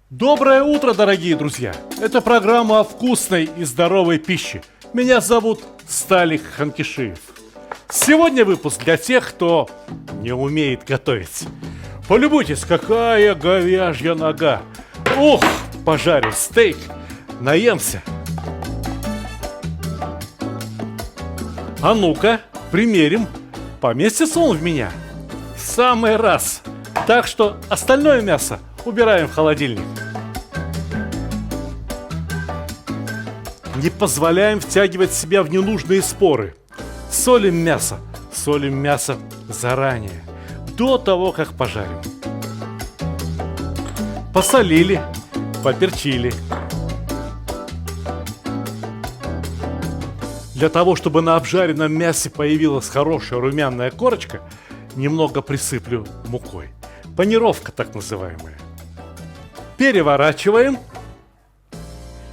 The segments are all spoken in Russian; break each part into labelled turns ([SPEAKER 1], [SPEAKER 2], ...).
[SPEAKER 1] Доброе утро, дорогие друзья! Это программа о вкусной и здоровой пище. Меня зовут Сталик Ханкишиев. Сегодня выпуск для тех, кто не умеет готовить. Полюбуйтесь, какая говяжья нога! Ух, пожарю стейк, наемся! А ну-ка, примерим, поместится он в меня? В самый раз! Так что остальное мясо убираем в холодильник. Не позволяем втягивать себя в ненужные споры. Солим мясо заранее, до того, как пожарим. Посолили, поперчили. Для того, чтобы на обжаренном мясе появилась хорошая румяная корочка, немного присыплю мукой. Панировка так называемая. Переворачиваем.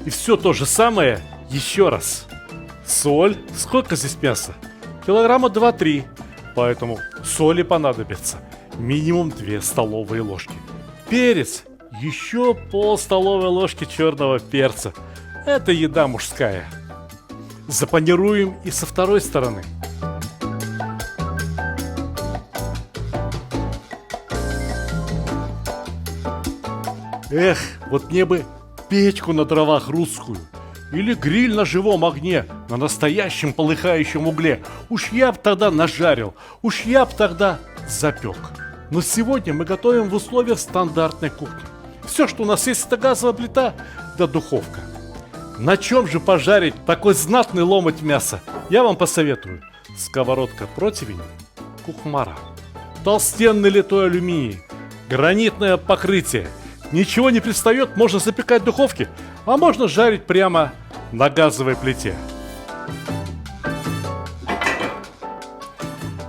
[SPEAKER 1] И все то же самое еще раз. Соль. Сколько здесь мяса? Килограмма 2-3. Поэтому соли понадобится минимум 2 столовые ложки. Перец. Еще пол-столовой ложки черного перца. Это еда мужская. Запанируем и со второй стороны. Эх, вот мне бы печку на дровах русскую. Или гриль на живом огне, на настоящем полыхающем угле. Уж я б тогда нажарил, уж я б тогда запек. Но сегодня мы готовим в условиях стандартной кухни. Все, что у нас есть, это газовая плита да духовка. На чем же пожарить такой знатный ломоть мяса? Я вам посоветую. Сковородка-противень кухмара. Толстенный литой алюминий. Гранитное покрытие. Ничего не пристает, можно запекать в духовке, а можно жарить прямо на газовой плите.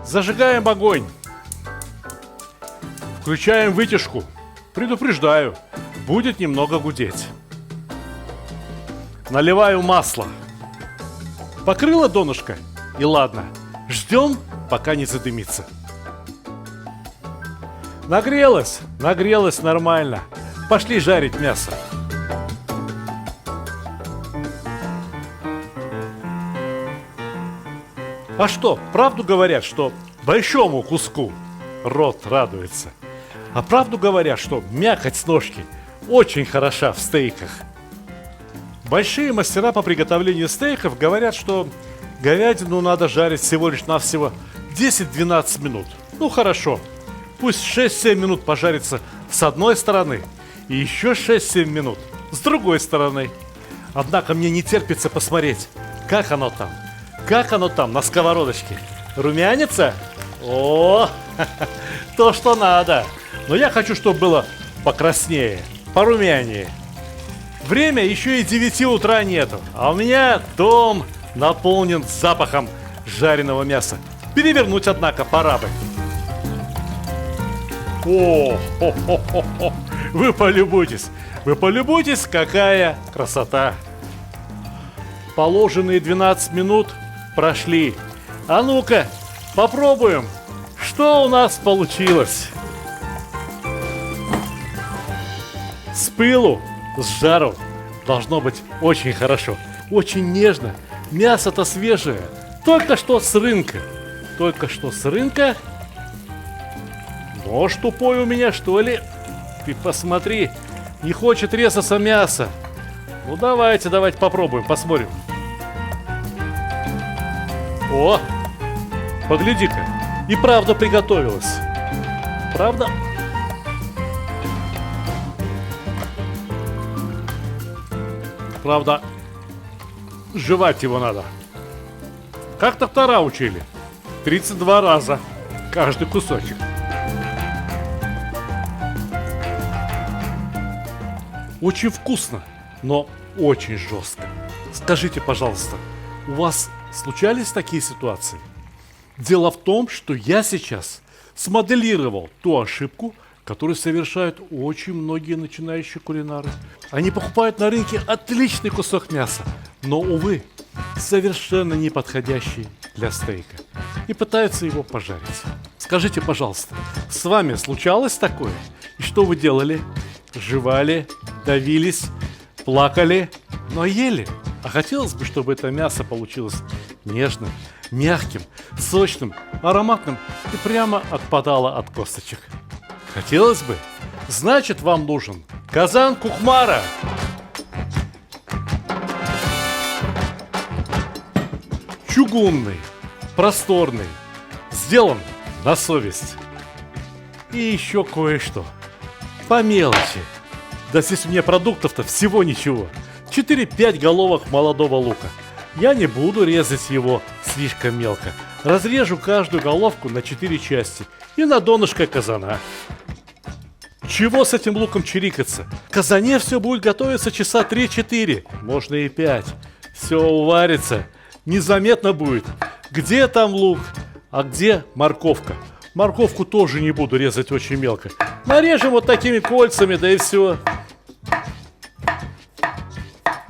[SPEAKER 1] Зажигаем огонь. Включаем вытяжку. Предупреждаю, будет немного гудеть. Наливаю масло. Покрыло донышко, и ладно. Ждем, пока не задымится. Нагрелось нормально. Пошли жарить мясо. А что, правду говорят, что большому куску рот радуется? А правду говорят, что мякоть с ножки очень хороша в стейках? Большие мастера по приготовлению стейков говорят, что говядину надо жарить всего лишь навсего 10-12 минут. Ну хорошо, пусть 6-7 минут пожарится с одной стороны и еще 6-7 минут с другой стороны. Однако мне не терпится посмотреть, как оно там на сковородочке. Румянится? О, то, что надо. Но я хочу, чтобы было покраснее, порумянее. Время еще и 9 утра нету, а у меня дом наполнен запахом жареного мяса. Перевернуть, однако, пора бы. О, вы полюбуйтесь, какая красота. Положенные 12 минут прошли. А ну-ка, попробуем, что у нас получилось. С пылу, с жару должно быть очень хорошо, очень нежно. Мясо-то свежее, только что с рынка. Нож тупой у меня, что ли? Ты посмотри, не хочет резаться мясо. Ну давайте попробуем, посмотрим. О, погляди-ка, и правда приготовилась. Правда? Правда, жевать его надо. Как доктора учили. 32 раза каждый кусочек. Очень вкусно, но очень жестко. Скажите, пожалуйста, у вас случались такие ситуации? Дело в том, что я сейчас смоделировал ту ошибку, которую совершают очень многие начинающие кулинары. Они покупают на рынке отличный кусок мяса, но, увы, совершенно неподходящий для стейка и пытаются его пожарить. Скажите, пожалуйста, с вами случалось такое? И что вы делали? Жевали, давились, плакали, но ели. А хотелось бы, чтобы это мясо получилось нежным, мягким, сочным, ароматным и прямо отпадало от косточек. Хотелось бы? Значит, вам нужен казан кухмара. Чугунный, просторный, сделан на совесть. И еще кое-что. По мелочи. Да здесь у меня продуктов-то всего ничего. 4-5 головок молодого лука. Я не буду резать его слишком мелко. Разрежу каждую головку на 4 части и на донышко казана. Чего с этим луком чирикаться? В казане все будет готовиться часа 3-4, можно и 5. Все уварится, незаметно будет. Где там лук, а где морковка? Морковку тоже не буду резать очень мелко. Нарежем вот такими кольцами, да и все.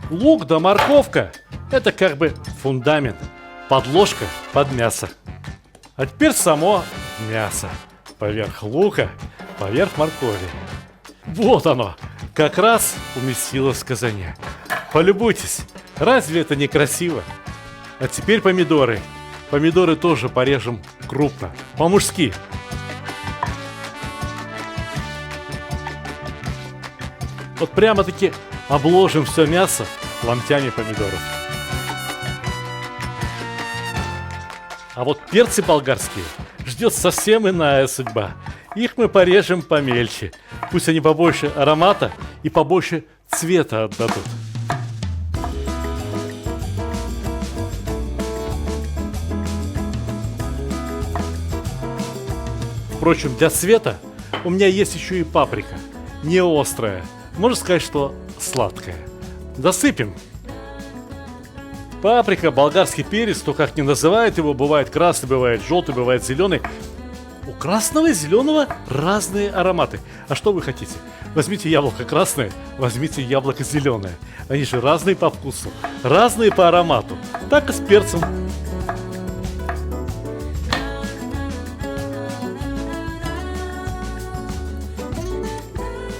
[SPEAKER 1] Лук да морковка — это как бы фундамент, подложка под мясо. А теперь само мясо. Поверх лука, поверх моркови. Вот оно, как раз уместилось в казане. Полюбуйтесь, разве это не красиво? А теперь помидоры. Помидоры тоже порежем крупно, по-мужски. Вот прямо-таки обложим все мясо ломтями помидоров. А вот перцы болгарские ждет совсем иная судьба. Их мы порежем помельче. Пусть они побольше аромата и побольше цвета отдадут. Впрочем, для цвета у меня есть еще и паприка. Не острая. Можно сказать, что сладкая. Досыпем. Паприка, болгарский перец, кто как ни называет его, бывает красный, бывает желтый, бывает зеленый. У красного и зеленого разные ароматы. А что вы хотите? Возьмите яблоко красное, возьмите яблоко зеленое. Они же разные по вкусу, разные по аромату. Так и с перцем.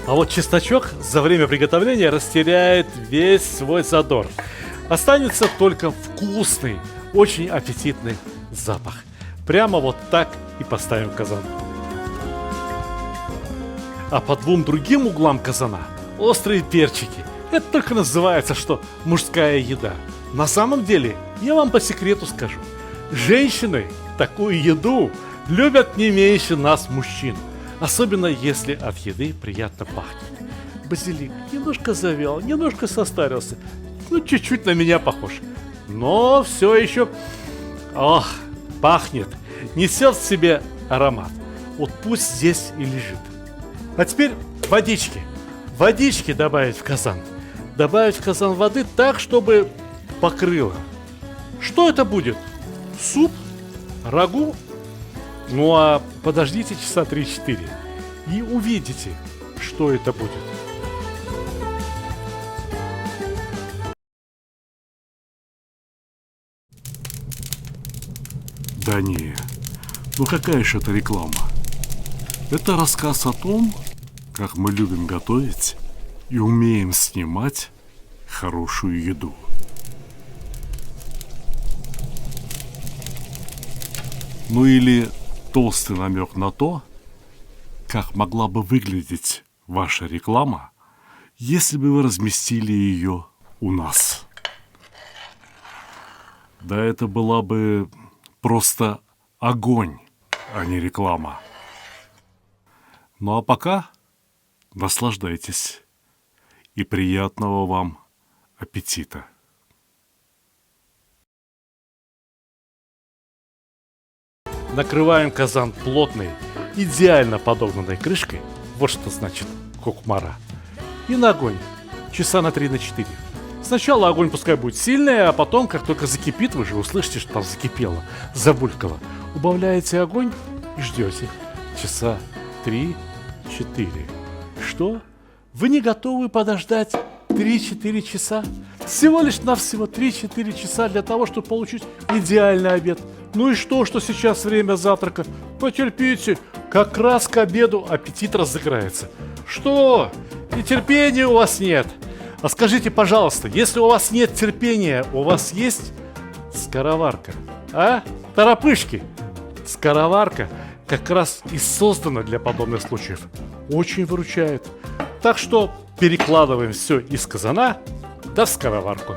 [SPEAKER 1] А вот чесночок за время приготовления растеряет весь свой задор. Останется только вкусный, очень аппетитный запах. Прямо вот так и поставим в казан. А по двум другим углам казана острые перчики. Это только называется, что мужская еда. На самом деле, я вам по секрету скажу. Женщины такую еду любят не меньше нас, мужчин. Особенно если от еды приятно пахнет. Базилик немножко завял, немножко состарился. Ну, чуть-чуть на меня похож. Но все еще... Ох, пахнет. Несет в себе аромат. Вот пусть здесь и лежит. А теперь водички. Водички добавить в казан. Добавить в казан воды так, чтобы покрыло. Что это будет? Суп? Рагу? Ну а подождите часа 3-4 и увидите, что это будет.
[SPEAKER 2] Да не, ну какая же это реклама? Это рассказ о том, как мы любим готовить и умеем снимать хорошую еду. Ну или толстый намек на то, как могла бы выглядеть ваша реклама, если бы вы разместили ее у нас. Да это была бы просто огонь, а не реклама. Ну а пока наслаждайтесь и приятного вам аппетита.
[SPEAKER 1] Накрываем казан плотной, идеально подогнанной крышкой. Вот что значит кухмара. И на огонь. Часа на 3-4. Сначала огонь пускай будет сильный, а потом, как только закипит, вы же услышите, что там закипело, забулькало. Убавляете огонь и ждете. Часа 3-4. Что? Вы не готовы подождать 3-4 часа? Всего лишь навсего 3-4 часа для того, чтобы получить идеальный обед. Ну и что сейчас время завтрака? Потерпите, как раз к обеду аппетит разыграется. Что? И терпения у вас нет? А скажите, пожалуйста, если у вас нет терпения, у вас есть скороварка? А? Торопышки? Скороварка как раз и создана для подобных случаев. Очень выручает. Так что перекладываем все из казана в скороварку.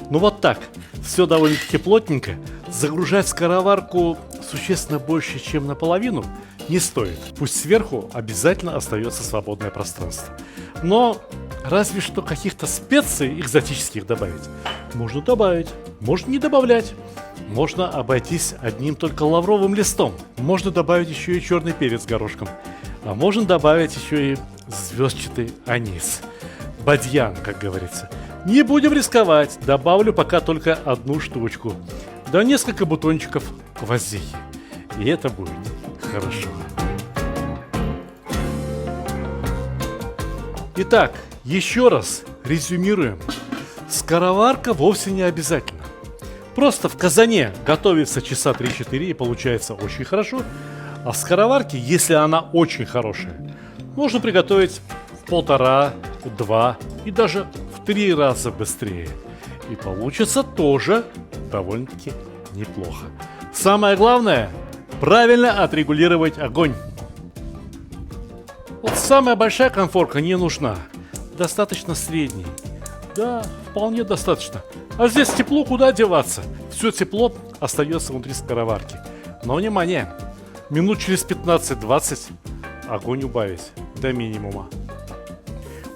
[SPEAKER 1] Ну вот так. Все довольно-таки плотненько. Загружать скороварку существенно больше, чем наполовину, не стоит. Пусть сверху обязательно остается свободное пространство. Но разве что каких-то специй экзотических добавить. Можно добавить, можно не добавлять. Можно обойтись одним только лавровым листом. Можно добавить еще и черный перец горошком. А можно добавить еще и звездчатый анис. Бадьян, как говорится. Не будем рисковать. Добавлю пока только одну штучку. Да несколько бутончиков гвоздики. И это будет хорошо. Итак, еще раз резюмируем. Скороварка вовсе не обязательно. Просто в казане готовится часа 3-4 и получается очень хорошо. А в скороварке, если она очень хорошая, можно приготовить в 1,5, 2 и даже в 3 раза быстрее. И получится тоже довольно-таки неплохо. Самое главное – правильно отрегулировать огонь. Вот самая большая конфорка не нужна. Достаточно средней. Да, вполне достаточно. А здесь тепло, куда деваться? Все тепло остается внутри скороварки. Но внимание! Минут через 15-20 огонь убавить до минимума.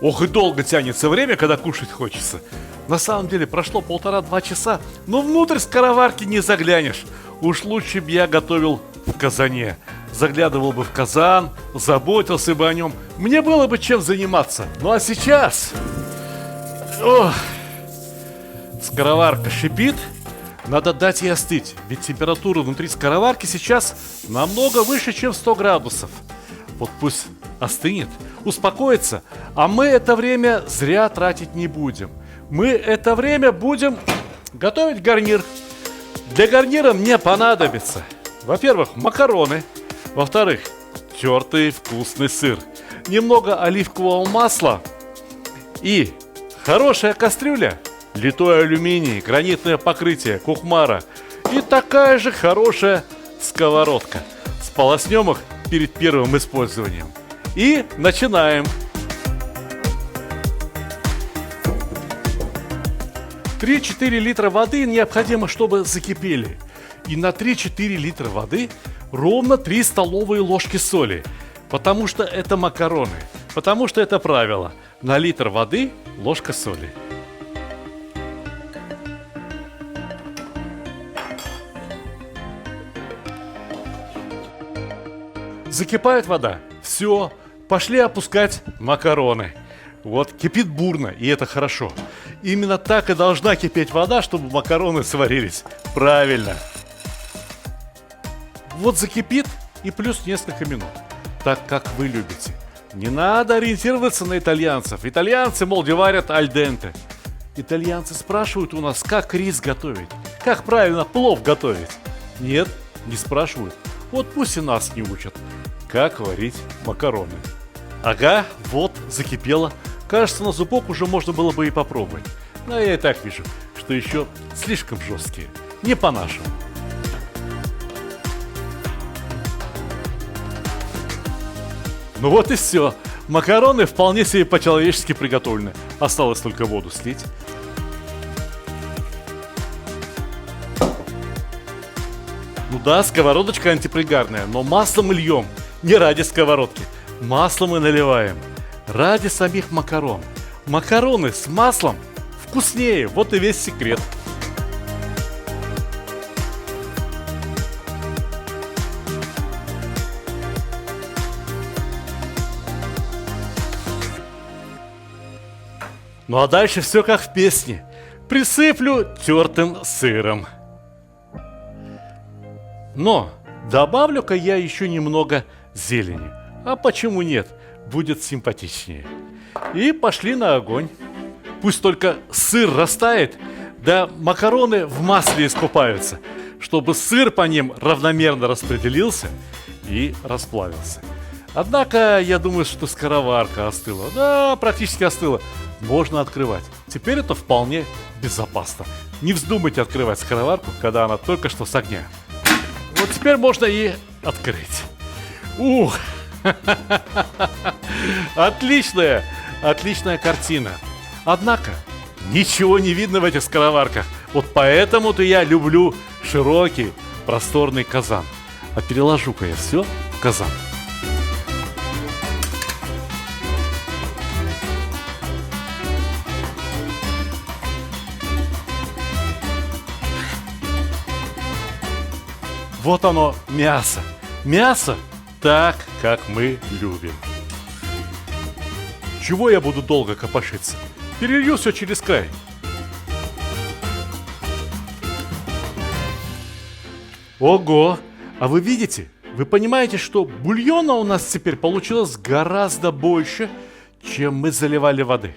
[SPEAKER 1] Ох и долго тянется время, когда кушать хочется. На самом деле прошло 1,5-2 часа, но внутрь скороварки не заглянешь. Уж лучше бы я готовил в казане. Заглядывал бы в казан, заботился бы о нем. Мне было бы чем заниматься. Ну а сейчас... Ох. Скороварка шипит. Надо дать ей остыть, ведь температура внутри скороварки сейчас намного выше, чем 100 градусов. Вот пусть остынет, успокоится, а мы это время зря тратить не будем. Мы это время будем готовить гарнир. Для гарнира мне понадобится, во-первых, макароны, во-вторых, тертый вкусный сыр, немного оливкового масла и хорошая кастрюля, литой алюминий, гранитное покрытие, кухмара и такая же хорошая сковородка. Сполоснем их перед первым использованием. И начинаем. 3-4 литра воды необходимо, чтобы закипели. И на 3-4 литра воды ровно 3 столовые ложки соли. Потому что это макароны. Потому что это правило. На литр воды ложка соли. Закипает вода. Все, пошли опускать макароны. Вот, кипит бурно, и это хорошо. Именно так и должна кипеть вода, чтобы макароны сварились. Правильно. Вот закипит и плюс несколько минут. Так, как вы любите. Не надо ориентироваться на итальянцев. Итальянцы, мол, варят аль денте. Итальянцы спрашивают у нас, как рис готовить. Как правильно плов готовить. Нет, не спрашивают. Вот пусть и нас не учат. Как варить макароны. Ага, вот, закипело. Кажется, на зубок уже можно было бы и попробовать. Но я и так вижу, что еще слишком жесткие. Не по-нашему. Ну вот и все. Макароны вполне себе по-человечески приготовлены. Осталось только воду слить. Ну да, сковородочка антипригарная, но масло мы льем. Не ради сковородки. Масло мы наливаем ради самих макарон. Макароны с маслом вкуснее. Вот и весь секрет. Ну а дальше все как в песне. Присыплю тертым сыром. Но добавлю-ка я еще немного зелени. А почему нет? Будет симпатичнее. И пошли на огонь. Пусть только сыр растает, Да макароны в масле искупаются, чтобы сыр по ним равномерно распределился и расплавился. Однако, я думаю, что скороварка остыла. Да, практически остыла. Можно открывать. Теперь это вполне безопасно. Не вздумайте открывать скороварку, когда она только что с огня. Вот теперь можно и открыть. Ух! Отличная картина. Однако, ничего не видно в этих скороварках. Вот поэтому-то я люблю широкий, просторный казан. А переложу-ка я все в казан. Вот оно, мясо. Мясо так, как мы любим. Чего я буду долго копошиться? Перелью все через край. Ого! А вы видите? Вы понимаете, что бульона у нас теперь получилось гораздо больше, чем мы заливали воды.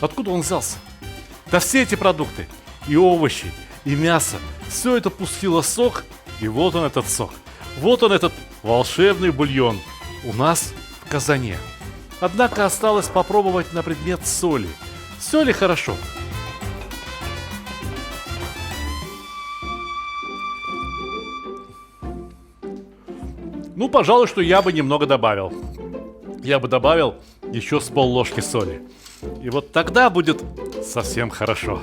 [SPEAKER 1] Откуда он взялся? Да все эти продукты, и овощи, и мясо, все это пустило сок, и вот он этот сок. Вот он этот волшебный бульон у нас в казане. Однако осталось попробовать на предмет соли. Соли хорошо. Ну, пожалуй, что я бы немного добавил. Я бы добавил еще с пол-ложки соли. И вот тогда будет совсем хорошо.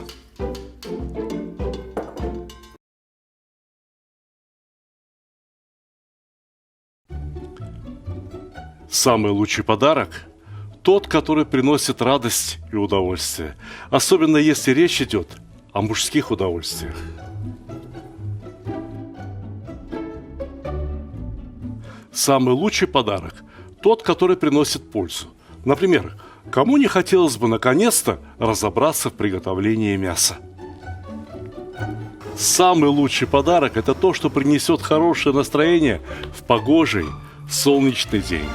[SPEAKER 2] Самый лучший подарок – тот, который приносит радость и удовольствие. Особенно если речь идет о мужских удовольствиях. Самый лучший подарок – тот, который приносит пользу. Например, кому не хотелось бы наконец-то разобраться в приготовлении мяса? Самый лучший подарок – это то, что принесет хорошее настроение в погожий, солнечный день.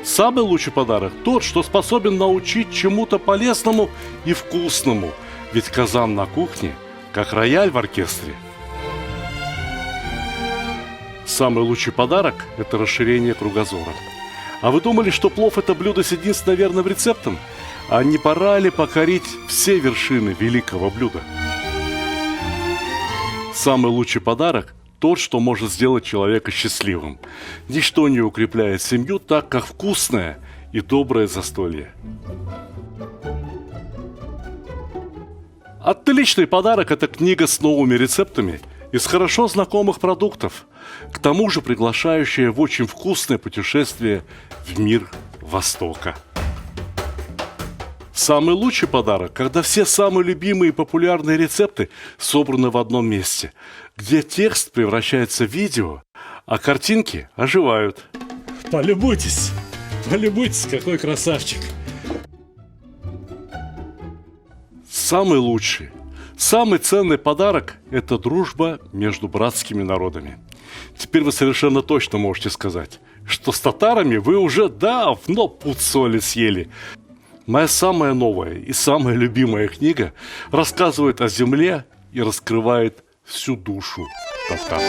[SPEAKER 2] Самый лучший подарок – тот, что способен научить чему-то полезному и вкусному. Ведь казан на кухне, как рояль в оркестре. Самый лучший подарок – это расширение кругозора. А вы думали, что плов – это блюдо с единственно верным рецептом? А не пора ли покорить все вершины великого блюда? Самый лучший подарок – тот, что может сделать человека счастливым. Ничто не укрепляет семью так, как вкусное и доброе застолье. Отличный подарок – это книга с новыми рецептами из хорошо знакомых продуктов, к тому же приглашающая в очень вкусное путешествие в мир Востока. Самый лучший подарок, когда все самые любимые и популярные рецепты собраны в одном месте, где текст превращается в видео, а картинки оживают.
[SPEAKER 1] Полюбуйтесь, какой красавчик.
[SPEAKER 2] Самый лучший, самый ценный подарок – это дружба между братскими народами. Теперь вы совершенно точно можете сказать, что с татарами вы уже давно пуд соли съели. Моя самая новая и самая любимая книга рассказывает о земле и раскрывает всю душу татар.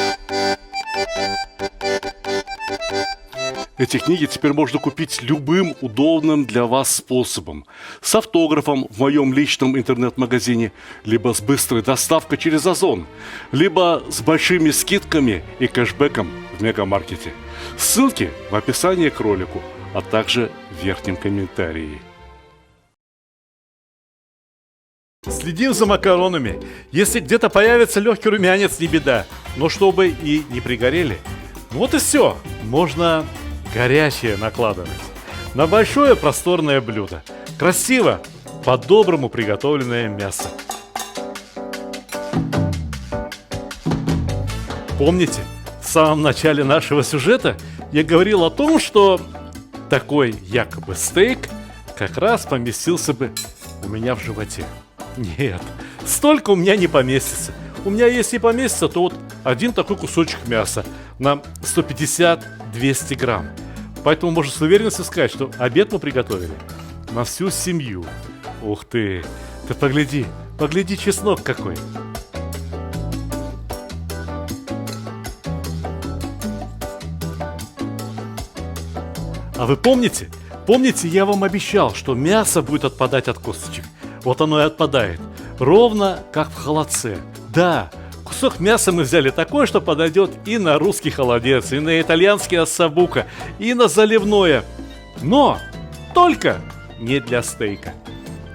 [SPEAKER 2] Эти книги теперь можно купить любым удобным для вас способом. С автографом в моем личном интернет-магазине, либо с быстрой доставкой через Озон, либо с большими скидками и кэшбэком в мегамаркете. Ссылки в описании к ролику, а также в верхнем комментарии.
[SPEAKER 1] Следим за макаронами. Если где-то появится легкий румянец, не беда. Но чтобы и не пригорели. Вот и все. Можно горячее накладывать на большое просторное блюдо. Красиво, по-доброму приготовленное мясо. Помните, в самом начале нашего сюжета я говорил о том, что такой якобы стейк как раз поместился бы у меня в животе. Нет, столько у меня не поместится. У меня если поместится, то вот один такой кусочек мяса на 150-200 грамм. Поэтому можно с уверенностью сказать, что обед мы приготовили на всю семью. Ух ты, ты погляди, погляди, чеснок какой. А вы помните? Помните, я вам обещал, что мясо будет отпадать от косточек? Вот оно и отпадает. Ровно как в холодце. Да, кусок мяса мы взяли такой, что подойдет и на русский холодец, и на итальянский ассабука, и на заливное. Но только не для стейка.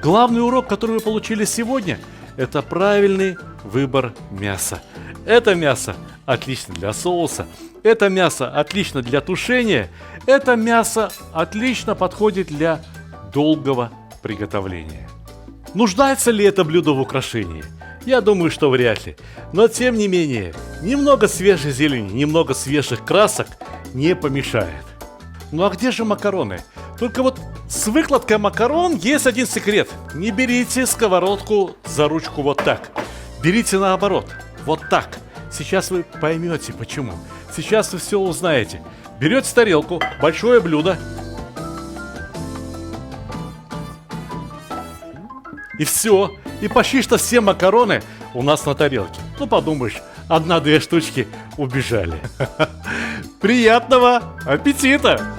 [SPEAKER 1] Главный урок, который вы получили сегодня, это правильный выбор мяса. Это мясо отлично для соуса, это мясо отлично для тушения, это мясо отлично подходит для долгого приготовления. Нуждается ли это блюдо в украшении? Я думаю, что вряд ли. Но тем не менее, немного свежей зелени, немного свежих красок не помешает. Ну а где же макароны? Только вот с выкладкой макарон есть один секрет. Не берите сковородку за ручку вот так. Берите наоборот, вот так. Сейчас вы поймете почему. Сейчас вы все узнаете. Берете тарелку, большое блюдо. И все. И почти что все макароны у нас на тарелке. Ну подумаешь, 1-2 штучки убежали. Приятного аппетита!